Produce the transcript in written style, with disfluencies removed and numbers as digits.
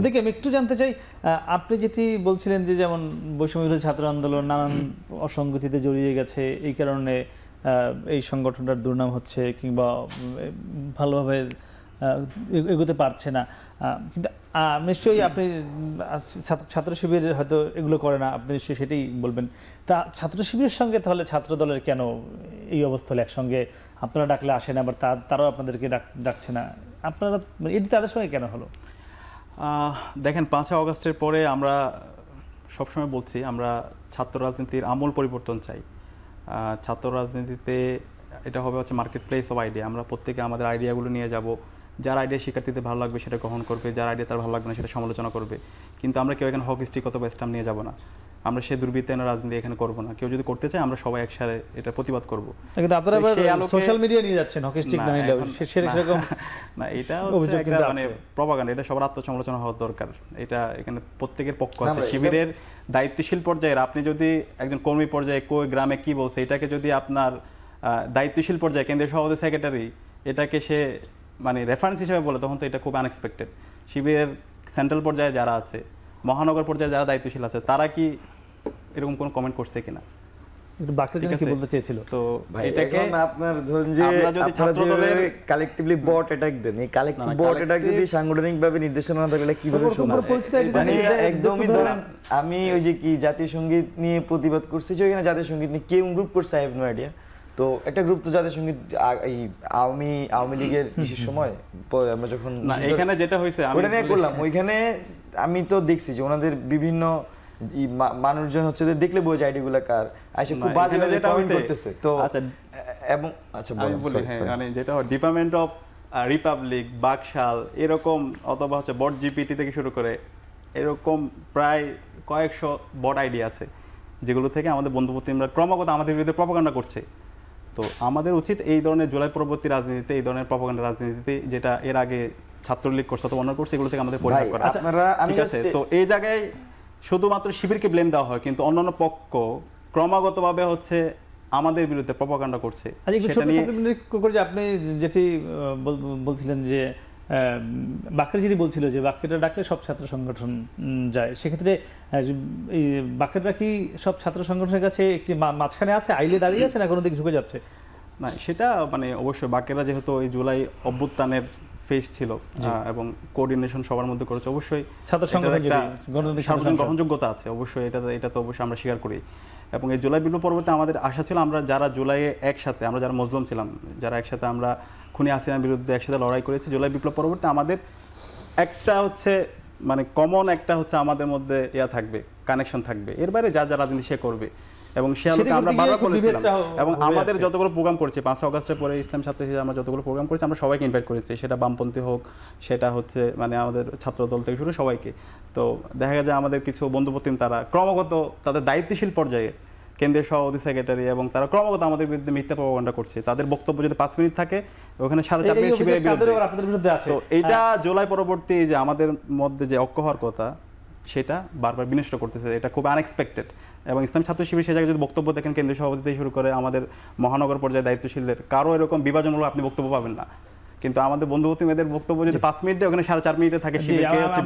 দেখি আমি একটু জানতে চাই, আপনি যেটি বলছিলেন যে যেমন বৈষম্য বিরোধী ছাত্র আন্দোলন নানান অসঙ্গতিতে জড়িয়ে গেছে, এই কারণে এই সংগঠনটার দুর্নাম হচ্ছে কিংবা ভালোভাবে এগোতে পারছে না, কিন্তু নিশ্চয়ই আপনি ছাত্র শিবির হয়তো এগুলো করে না, আপনি নিশ্চয়ই সেটাই বলবেন। তা ছাত্র শিবিরের সঙ্গে তাহলে ছাত্র দলের কেন এই অবস্থা হলো? একসঙ্গে আপনারা ডাকলে আসে না, আবার তারাও আপনাদেরকে ডাকছে না, আপনারা এটি তাদের সঙ্গে কেন হলো? দেখেন, 5 আগস্টের পরে আমরা সবসময় বলছি আমরা ছাত্র রাজনীতির আমূল পরিবর্তন চাই। ছাত্র রাজনীতিতে এটা হবে হচ্ছে মার্কেট প্লেস অফ আইডিয়া। আমরা প্রত্যেকে আমাদের আইডিয়াগুলো নিয়ে যাব, যার আইডিয়া শিক্ষার্থীদের ভালো লাগবে সেটা গ্রহণ করবে, যার আইডিয়া তার ভালো লাগবে না সেটা সমালোচনা করবে। কিন্তু আমরা কেউ এখানে হকি স্টিক অথবা স্টাম্প নিয়ে যাব না, আমরা সে দুর্বৃত্তায়ন রাজনীতি এখানে করব না। কেউ যদি করতে চায় আমরা সবাই একসাথে এটা প্রতিবাদ করব। কিন্তু আপনারা সোশ্যাল মিডিয়া নিয়ে যাচ্ছেন, হকি স্টিক না নিলেও সেরকম না, এটা হচ্ছে একটা মানে প্রপাগান্ডা, এটা সবার আত্মসমালোচনা হওয়া দরকার। এটা এখানে প্রত্যেকের পক্ষ আছে। শিবিরের দায়িত্বশীল পর্যায়ের আপনি যদি একজন কর্মী পর্যায়ে কই গ্রামে কি বলছে এটাকে যদি আপনার দায়িত্বশীল পর্যায়ে কেন্দ্রীয় সভাপতি সেক্রেটারি এটাকে সে মানে রেফারেন্স হিসেবে বলে, তখন তো এটা খুব আনএক্সপেক্টেড। শিবিরের সেন্ট্রাল পর্যায়ে যারা আছে, মহানগর পর্যায়ে যারা দায়িত্বশীল আছে, তারা কি এরকম কোনো কমেন্ট করছে কিনা? কি বলতে চেয়েছিল? তো এটাকে আপনার ধরুন যে আমরা যদি ছাত্র দলের কালেক্টিভলি বট অ্যাটাক দেন, এই কালেক্টিভ বট অ্যাটাক যদি সাংগঠনিকভাবে নির্দেশনা না থাকলে কিভাবে শোনাবে? একদমই ধরেন আমি ওই যে কি জাতীয় সঙ্গীত নিয়ে প্রতিবাদ করছি, যে ওইখানে জাতীয় সঙ্গীত নিয়ে কেউ গ্রুপ করছে, আই হ্যাভ নো আইডিয়া। তো একটা গ্রুপ তো জাতীয় সঙ্গীত আওয়ামী লীগের বিশেষ সময় আমরা যখন এখানে যেটা হয়েছে ওটা নিয়ে করলাম, ওইখানে আমি তো দেখছি যে ওনাদের বিভিন্ন মানুষজন হচ্ছে দেখলে বোঝা আইডিগুলো কার আইসে খুব বাজে যেটা করতেছে। তো আচ্ছা এবং আচ্ছা আমি বলি, হ্যাঁ, মানে যেটা হয় ডিপার্টমেন্ট অফ রিপাবলিক, বাকশাল এরকম, অথবা হচ্ছে বট জিপিটি থেকে শুরু করে এরকম প্রায় কয়েকশো বট আইডি আছে, যেগুলো থেকে আমাদের বন্ধুপ্রতিমরা ক্রমাগত আমাদের বিরুদ্ধে প্রপাগান্ডা করছে। তো আমাদের উচিত এই ধরনের জুলাই পরবর্তী রাজনীতিতে, এই ধরনের প্রপাগান্ডা রাজনীতিতে যেটা এর আগে ছাত্রলীগ করছে অথবা অন্য করছে, এগুলো থেকে আমাদের পরিহার করা। ঠিক আছে, তো এই জায়গায় শুধুমাত্র শিবিরকে ব্লেম দেওয়া হয়, কিন্তু অন্যান্য পক্ষ ক্রমাগতভাবে হচ্ছে আমাদের বিরুদ্ধে প্রপাগান্ডা করছে। আপনি যেটি বলছিলেন যে বাক্যের যিনি বলছিল যে বাক্যটা ডাকলে সব ছাত্র সংগঠন যায়, সেক্ষেত্রে এই বাক্যেরটা কি সব ছাত্র সংগঠনের কাছে একটি মাঝখানে আছে, আইলে দাঁড়িয়ে আছে, না কোনো দিক ঝুঁকে যাচ্ছে? না, সেটা মানে অবশ্যই বাক্যেরা যেহেতু এই জুলাই অভ্যুত্থানের ফেস ছিল এবং কোঅর্ডিনেশন সবার মধ্যে করেছে, অবশ্যই ছাত্র সংগঠন গ্রহণযোগ্যতা আছে, অবশ্যই এটা তো অবশ্যই আমরা স্বীকার করি। এবং এই জুলাই বিপ্লব পরবর্তী আমাদের আশা ছিল আমরা যারা জুলাইয়ে একসাথে, আমরা যারা মজলুম ছিলাম, যারা একসাথে আমরা খুনি হাসিনার বিরুদ্ধে একসাথে লড়াই করেছি, জুলাই বিপ্লব পরবর্তী আমাদের একটা হচ্ছে মানে কমন একটা হচ্ছে আমাদের মধ্যে থাকবে, কানেকশন থাকবে। এর বাইরে যা যা রাজনীতি সে করবে, এবং সে আলোকে আমরা বারবার বলেছিলাম। এবং আমাদের যতগুলো প্রোগ্রাম করেছি 5 আগস্টের পরে ইসলাম ছাত্র হিসেবে আমরা যতগুলো প্রোগ্রাম করেছি, আমরা সবাইকে ইনভাইট করেছি, সেটা বামপন্থী হোক, সেটা হচ্ছে মানে আমাদের ছাত্র দল থেকে শুরু সবাইকে। তো দেখা যায় আমাদের কিছু বন্ধুপ্রতিম তারা ক্রমাগত তাদের দায়িত্বশীল পর্যায়ে কেন্দ্রীয় সভাপতি সেক্রেটারি এবং তারা ক্রমাগত আমাদের বিরুদ্ধে মিথ্যা প্রপাগান্ডা করছে। তাদের বক্তব্য যদি 5 মিনিট থাকে, ওখানে 4.5 মিনিট শিবিরের বিরুদ্ধে আছে। তো এটা জুলাই পরবর্তী যে আমাদের মধ্যে যে ঐক্য হওয়ার কথা, সেটা বারবার বিনষ্ট করতেছে। এটা খুব আনএক্সপেক্টেড। এবং ইসলাম ছাত্র শিবির সে জায়গায় যদি বক্তব্য দেখেন, কেন্দ্রীয় সভাপতি থেকে শুরু করে আমাদের মহানগর পর্যায়ে দায়িত্বশীলদের কারো এরকম বিভাজনমূলক আপনি বক্তব্য পাবেন না। কিন্তু আমাদের বন্ধুপ্রতিম এদের বক্তব্য যদি 5 মিনিটে, ওখানে 4.5 মিনিটে থাকে শিবিরকে হচ্ছে